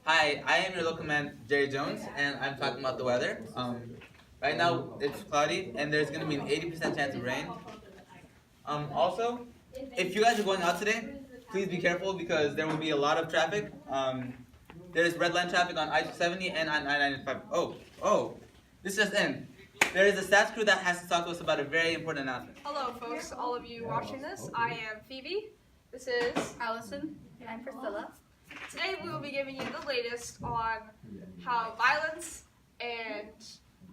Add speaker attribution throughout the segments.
Speaker 1: Hi, I am your local man, Jerry Jones, and I'm talking about the weather. Right now it's cloudy, and there's gonna be an 80% chance of rain. Also, if you guys are going out today, please be careful because there will be a lot of traffic. There's red line traffic on I-270 and on I-95. This just in. There is a stats crew that has to talk to us about a very important announcement.
Speaker 2: Hello, folks, all of you watching this. I am Phoebe. This is Allison.
Speaker 3: And I'm Priscilla.
Speaker 2: Today we will be giving you the latest on how violence and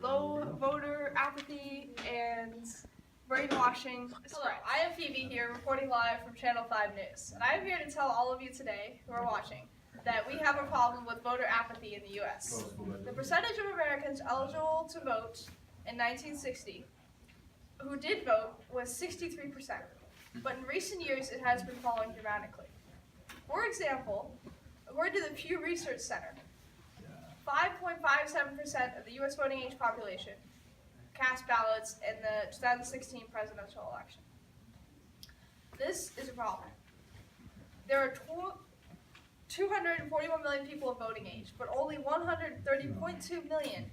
Speaker 2: low voter apathy and brainwashing spread. Hello, I am Phoebe here reporting live from Channel 5 News. And I am here to tell all of you today who are watching that we have a problem with voter apathy in the U.S. The percentage of Americans eligible to vote in 1960 who did vote was 63%, but in recent years it has been falling dramatically. For example, according to the Pew Research Center, 5.57% of the U.S. voting age population cast ballots in the 2016 presidential election. This is a problem. There are 241 million people of voting age, but only 130.2 million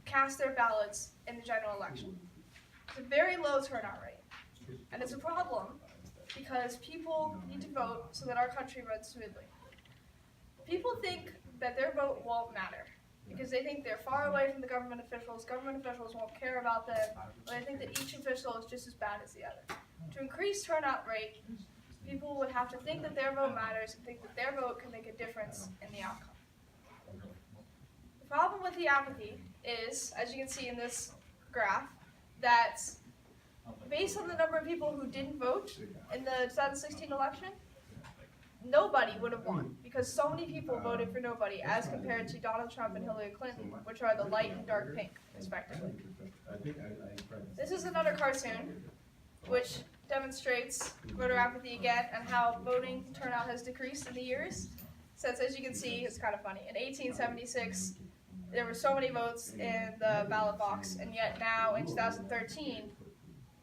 Speaker 2: cast their ballots in the general election. It's a very low turnout rate, and it's a problem because people need to vote so that our country runs smoothly. People think that their vote won't matter because they think they're far away from the government officials won't care about them, or they think that each official is just as bad as the other. To increase turnout rate, people would have to think that their vote matters and think that their vote can make a difference in the outcome. The problem with the apathy is, as you can see in this graph, that based on the number of people who didn't vote in the 2016 election, nobody would have won because so many people voted for nobody as compared to Donald Trump and Hillary Clinton, which are the light and dark pink, respectively. This is another cartoon which demonstrates voter apathy again and how voting turnout has decreased in the years. Since, as you can see, it's kind of funny. In 1876, there were so many votes in the ballot box, and yet now in 2013,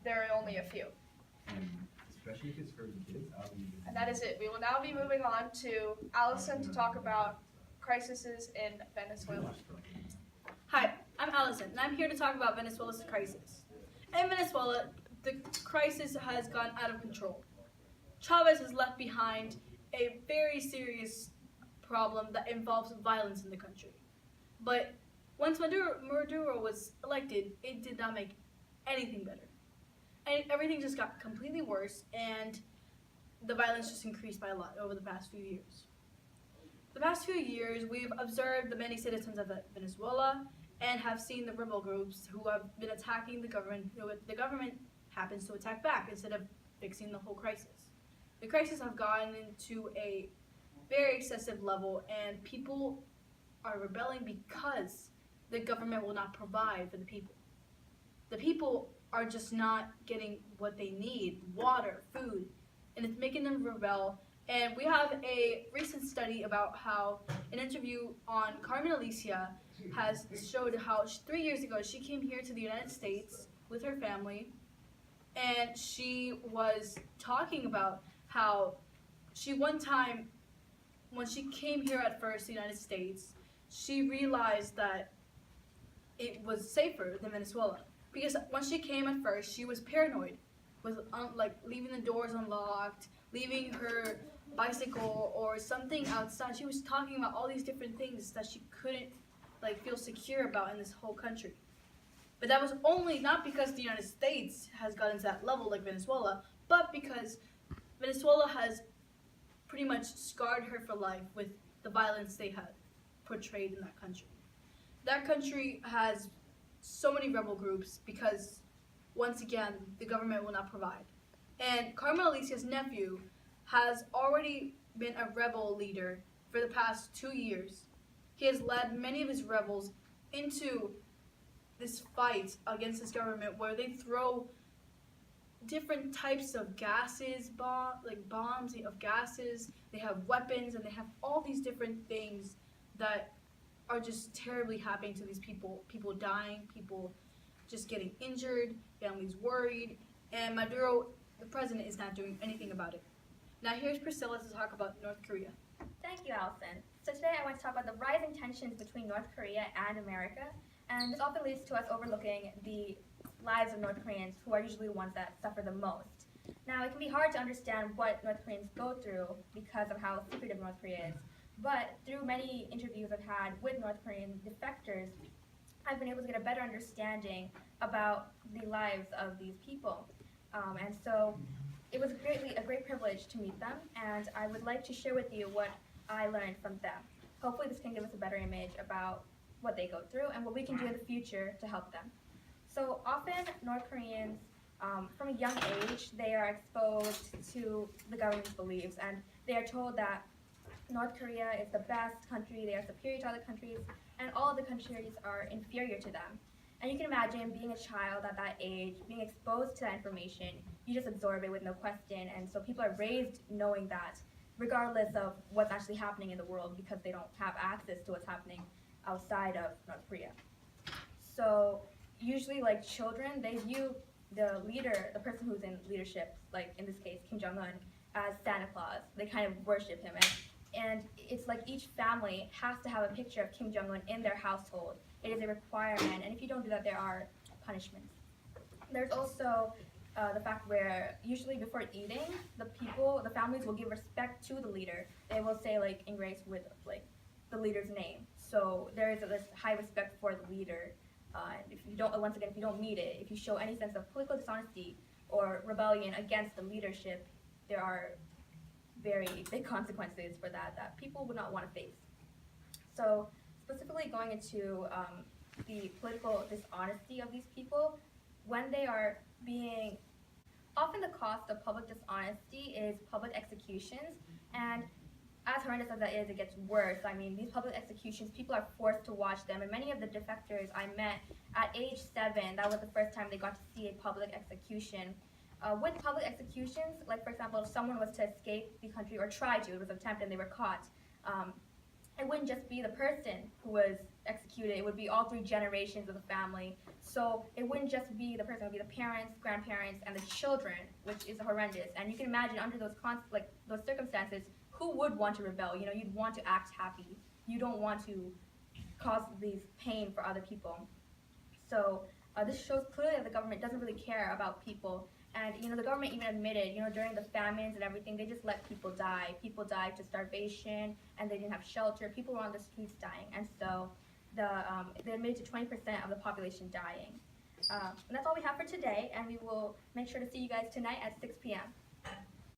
Speaker 2: there are only a few.
Speaker 4: Especially if it's for kids.
Speaker 2: And that is it. We will now be moving on to Allison to talk about crises in Venezuela.
Speaker 3: Hi, I'm Allison, and I'm here to talk about Venezuela's crisis. In Venezuela, the crisis has gone out of control. Chavez has left behind a very serious problem that involves violence in the country. But once Maduro was elected, it did not make anything better. And everything just got completely worse, and the violence just increased by a lot over the past few years. The past few years, we've observed the many citizens of Venezuela and have seen the rebel groups who have been attacking the government. The government happens to attack back instead of fixing the whole crisis. The crisis have gone into a very excessive level, and people are rebelling because the government will not provide for the people. The people are just not getting what they need, water, food, and it's making them rebel. And we have a recent study about how an interview on Carmen Alicia has showed how 3 years ago she came here to the United States with her family, and she was talking about how she one time, when she came here at first to the United States, she realized that it was safer than Venezuela. Because when she came at first, she was paranoid, with like leaving the doors unlocked, leaving her bicycle or something outside. She was talking about all these different things that she couldn't feel secure about in this whole country. But that was only not because the United States has gotten to that level like Venezuela, but because Venezuela has pretty much scarred her for life with the violence they had portrayed in that country. That country has so many rebel groups because, once again, the government will not provide. And Carmen Alicia's nephew has already been a rebel leader for the past 2 years. He has led many of his rebels into this fight against this government where they throw different types of gases, bombs of gases. They have weapons, and they have all these different things that are just terribly happening to these people. People dying, people just getting injured, families worried, and Maduro, the president, is not doing anything about it. Now here's Priscilla to talk about North Korea.
Speaker 5: Thank you, Allison. So today I want to talk about the rising tensions between North Korea and America, and this often leads to us overlooking the lives of North Koreans, who are usually the ones that suffer the most. Now, it can be hard to understand what North Koreans go through because of how secretive North Korea is, but through many interviews I've had with North Korean defectors, I've been able to get a better understanding about the lives of these people. And so it was a great privilege to meet them, and I would like to share with you what I learned from them. Hopefully this can give us a better image about what they go through and what we can do in the future to help them. So often North Koreans, from a young age, they are exposed to the government's beliefs, and they are told that North Korea is the best country, they are superior to other countries, and all other countries are inferior to them. And you can imagine being a child at that age, being exposed to that information, you just absorb it with no question, and so people are raised knowing that, regardless of what's actually happening in the world, because they don't have access to what's happening outside of North Korea. So usually, like children, they view the leader, the person who's in leadership, like in this case Kim Jong-un, as Santa Claus. They kind of worship him, and it's like each family has to have a picture of Kim Jong-un in their household. It is a requirement, and if you don't do that, there are punishments. There's also the fact where usually before eating, the families will give respect to the leader. They will say like in grace with like the leader's name. So there is this high respect for the leader. If you don't, once again, if you don't meet it, if you show any sense of political dishonesty or rebellion against the leadership, there are very big consequences for that people would not want to face. So specifically going into the political dishonesty of these people, when they are being, often the cost of public dishonesty is public executions, and as horrendous as that is, it gets worse. I mean, these public executions, people are forced to watch them, and many of the defectors I met at age 7, that was the first time they got to see a public execution. With public executions, like for example, if someone was to escape the country or try to, it was attempted and they were caught, it wouldn't just be the person who was executed, it would be all 3 generations of the family. So it wouldn't just be the person, it would be the parents, grandparents, and the children, which is horrendous. And you can imagine under those those circumstances, who would want to rebel? You know, you'd want to act happy. You don't want to cause these pain for other people. So this shows clearly that the government doesn't really care about people. And you know, the government even admitted, you know, during the famines and everything, they just let people die. People died to starvation, and they didn't have shelter. People were on the streets dying, and so they admitted to 20% of the population dying. And that's all we have for today, and we will make sure to see you guys tonight at 6 p.m.